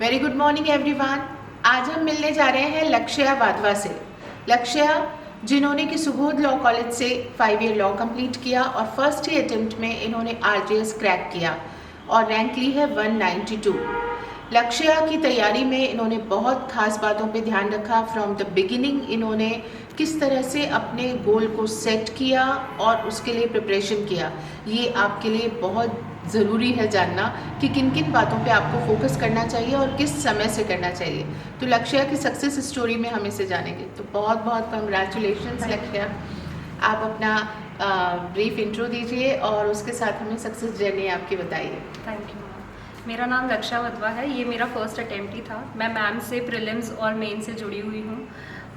Very good morning everyone. आज हम मिलने जा रहे हैं लक्ष्या वाधवा से। लक्ष्या जिन्होंने कि सुबोध लॉ कॉलेज से 5 ईयर लॉ कंप्लीट किया और फर्स्ट ही अटेम्प्ट में इन्होंने आरजेएस क्रैक किया और रैंक ली है 192। लक्ष्या की तैयारी में इन्होंने बहुत खास बातों पे ध्यान रखा। फ्रॉम द बिगिनिंग इन्होंने किस तरह से अपने गोल को सेट किया और उसके लिए प्रिपरेशन किया। ये आपके लिए बहुत ज़रूरी है जानना कि किन किन बातों पे आपको फोकस करना चाहिए और किस समय से करना चाहिए। तो लक्ष्या की सक्सेस स्टोरी में हम इसे जानेंगे। तो बहुत बहुत कंग्रेचुलेशंस लक्ष्या। आप अपना ब्रीफ इंट्रो दीजिए और उसके साथ हमें सक्सेस जर्नी आपकी बताइए। Thank you. मेरा नाम लक्ष्या वाधवा है। ये मेरा फर्स्ट अटेम्प्ट ही था। मैं मैम से प्रीलिम्स और मेन से जुड़ी हुई हूँ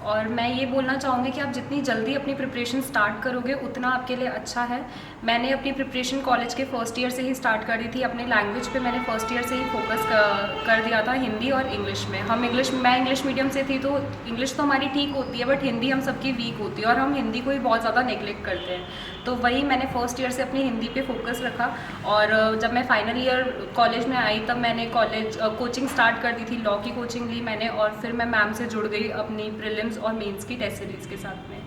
और मैं ये बोलना चाहूँगी कि आप जितनी जल्दी अपनी प्रिपरेशन स्टार्ट करोगे उतना आपके लिए अच्छा है। मैंने अपनी प्रिपरेशन कॉलेज के फर्स्ट ईयर से ही स्टार्ट कर दी थी। अपने लैंग्वेज पे मैंने फर्स्ट ईयर से ही फोकस कर दिया था, हिंदी और इंग्लिश में। मैं इंग्लिश मीडियम से थी तो इंग्लिश तो हमारी ठीक होती है बट हिंदी हम सबकी वीक होती है और हम हिंदी को ही बहुत ज़्यादा नेगलेक्ट करते हैं। तो वही मैंने फर्स्ट ईयर से अपनी हिंदी पे फोकस रखा और जब मैं फाइनल ईयर कॉलेज में आई तब मैंने कोचिंग स्टार्ट कर दी थी। लॉ की कोचिंग ली मैंने और फिर मैं मैम से जुड़ गई अपनी प्रीलिम्स और मेंस की टेस्ट सीरीज़ के साथ में।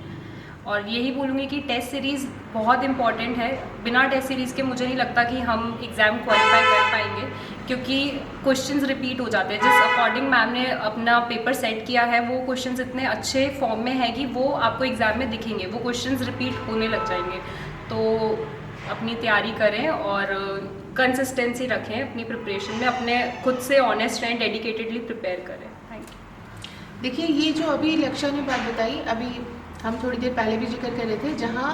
और यही बोलूँगी कि टेस्ट सीरीज़ बहुत इंपॉर्टेंट है। बिना टेस्ट सीरीज़ के मुझे नहीं लगता कि हम एग्ज़ाम क्वालिफाई कर पाएंगे, क्योंकि क्वेश्चंस रिपीट हो जाते हैं। जिस अकॉर्डिंग मैम ने अपना पेपर सेट किया है वो क्वेश्चंस इतने अच्छे फॉर्म में है कि वो आपको एग्ज़ाम में दिखेंगे, वो क्वेश्चंस रिपीट होने लग जाएंगे। तो अपनी तैयारी करें और कंसिस्टेंसी रखें अपनी प्रिपरेशन में, अपने खुद से ऑनेस्ट रहें, डेडिकेटेडली प्रिपेयर करें। Thank you. देखिए, ये जो अभी लक्ष्या ने बात बताई, अभी हम थोड़ी देर पहले भी जिक्र कर रहे थे, जहाँ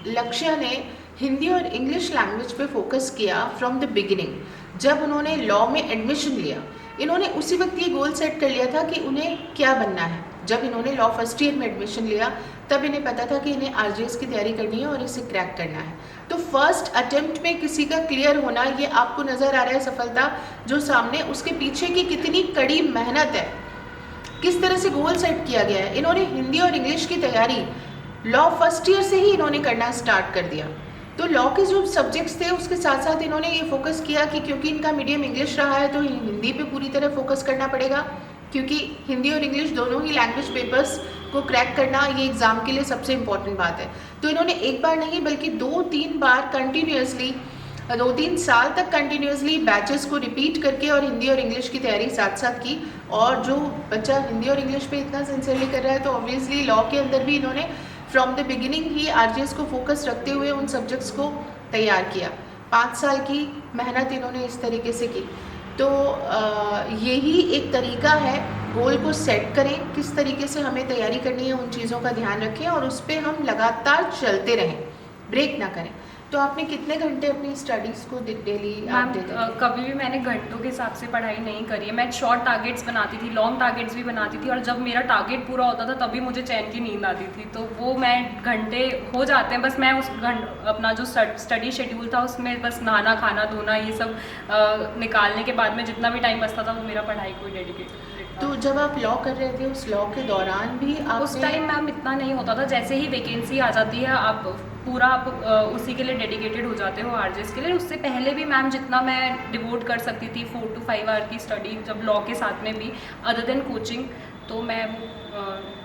लक्ष्या ने हिंदी और इंग्लिश लैंग्वेज पे फोकस किया फ्रॉम द बिगिनिंग। जब उन्होंने लॉ में एडमिशन लिया, इन्होंने उसी वक्त ये गोल सेट कर लिया था कि उन्हें क्या बनना है। जब इन्होंने लॉ फर्स्ट ईयर में एडमिशन लिया तब इन्हें पता था कि इन्हें आरजेएस की तैयारी करनी है और इसे क्रैक करना है। तो फर्स्ट अटेम्प्ट में किसी का क्लियर होना, ये आपको नज़र आ रहा है सफलता जो सामने, उसके पीछे की कितनी कड़ी मेहनत है, किस तरह से गोल सेट किया गया है। इन्होंने हिंदी और इंग्लिश की तैयारी लॉ फर्स्ट ईयर से ही इन्होंने करना स्टार्ट कर दिया। तो लॉ के जो सब्जेक्ट्स थे उसके साथ साथ इन्होंने ये फोकस किया कि क्योंकि इनका मीडियम इंग्लिश रहा है तो हिंदी पे पूरी तरह फोकस करना पड़ेगा, क्योंकि हिंदी और इंग्लिश दोनों ही लैंग्वेज पेपर्स को क्रैक करना ये एग्ज़ाम के लिए सबसे इम्पॉर्टेंट बात है। तो इन्होंने एक बार नहीं बल्कि 2-3 बार कंटिन्यूसली 2-3 साल तक कंटिन्यूसली बैचेस को रिपीट करके और हिंदी और इंग्लिश की तैयारी साथ साथ की। और जो बच्चा हिंदी और इंग्लिश पे इतना सिंसियरली कर रहा है तो ऑब्वियसली लॉ के अंदर भी इन्होंने from the beginning he RJS को फोकस रखते हुए उन सब्जेक्ट्स को तैयार किया। 5 साल की मेहनत इन्होंने इस तरीके से की। तो यही एक तरीका है, गोल को सेट करें, किस तरीके से हमें तैयारी करनी है उन चीज़ों का ध्यान रखें और उस पर हम लगातार चलते रहें, ब्रेक ना करें। तो आपने कितने घंटे अपनी स्टडीज़ को डेली आप देते हैं? कभी भी मैंने घंटों के हिसाब से पढ़ाई नहीं करी है। मैं शॉर्ट टारगेट्स बनाती थी, लॉन्ग टारगेट्स भी बनाती थी और जब मेरा टारगेट पूरा होता था तभी मुझे चैन की नींद आती थी। तो वो मैं घंटे हो जाते हैं, बस मैं उस अपना जो स्टडी शेड्यूल था उसमें बस नहाना खाना धोना ये सब निकालने के बाद में जितना भी टाइम बचता था वो मेरा पढ़ाई को डेडिकेटेड। तो जब आप लॉ कर रहे थे उस लॉ के दौरान भी आप उस टाइम मैम इतना नहीं होता था। जैसे ही वैकेंसी आ जाती है आप पूरा उसी के लिए डेडिकेटेड हो जाते हो आरजेएस के लिए। उससे पहले भी मैम जितना मैं डिवोट कर सकती थी 4 to 5 आवर की स्टडी, जब लॉ के साथ में भी अदर देन कोचिंग, तो मैं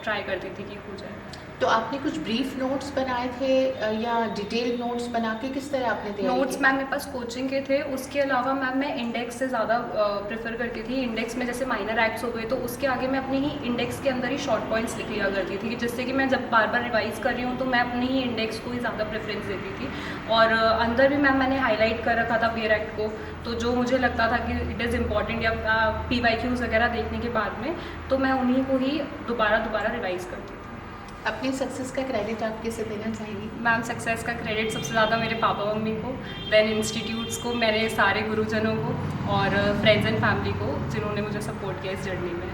ट्राई करती थी कि हो जाए। तो आपने कुछ ब्रीफ नोट्स बनाए थे या डिटेल नोट्स बना के किस तरह आपने तैयारी नोट्स की? मैम मेरे पास कोचिंग के थे। उसके अलावा मैम मैं इंडेक्स से ज़्यादा प्रेफर करती थी। इंडेक्स में जैसे माइनर एक्ट्स हो गए तो उसके आगे मैं अपने ही इंडेक्स के अंदर ही शॉर्ट पॉइंट्स लिख लिया करती थी, जिससे कि मैं जब बार बार रिवाइज़ कर रही हूँ तो मैं अपने ही इंडेक्स को ही ज़्यादा प्रेफरेंस देती थी। और अंदर भी मैम मैंने हाईलाइट कर रखा था पेयर एक्ट को, तो जो मुझे लगता था कि इट इज़ इम्पॉर्टेंट या PYQs वगैरह देखने के बाद में तो मैं उन्हीं को ही दोबारा रिवाइज़ करती थी। अपनी सक्सेस का क्रेडिट आप किसे देना चाहेंगी? मैम सक्सेस का क्रेडिट सबसे ज़्यादा मेरे पापा मम्मी को, देन इंस्टीट्यूट्स को, मेरे सारे गुरुजनों को और फ्रेंड्स एंड फैमिली को जिन्होंने मुझे सपोर्ट किया इस जर्नी में।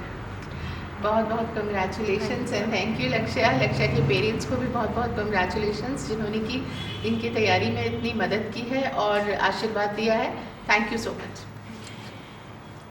बहुत बहुत कंग्रेचुलेशंस एंड थैंक यू लक्ष्या। लक्ष्या के पेरेंट्स को भी बहुत बहुत कंग्रेचुलेशंस जिन्होंने कि इनकी तैयारी में इतनी मदद की है और आशीर्वाद दिया है। Thank you so much.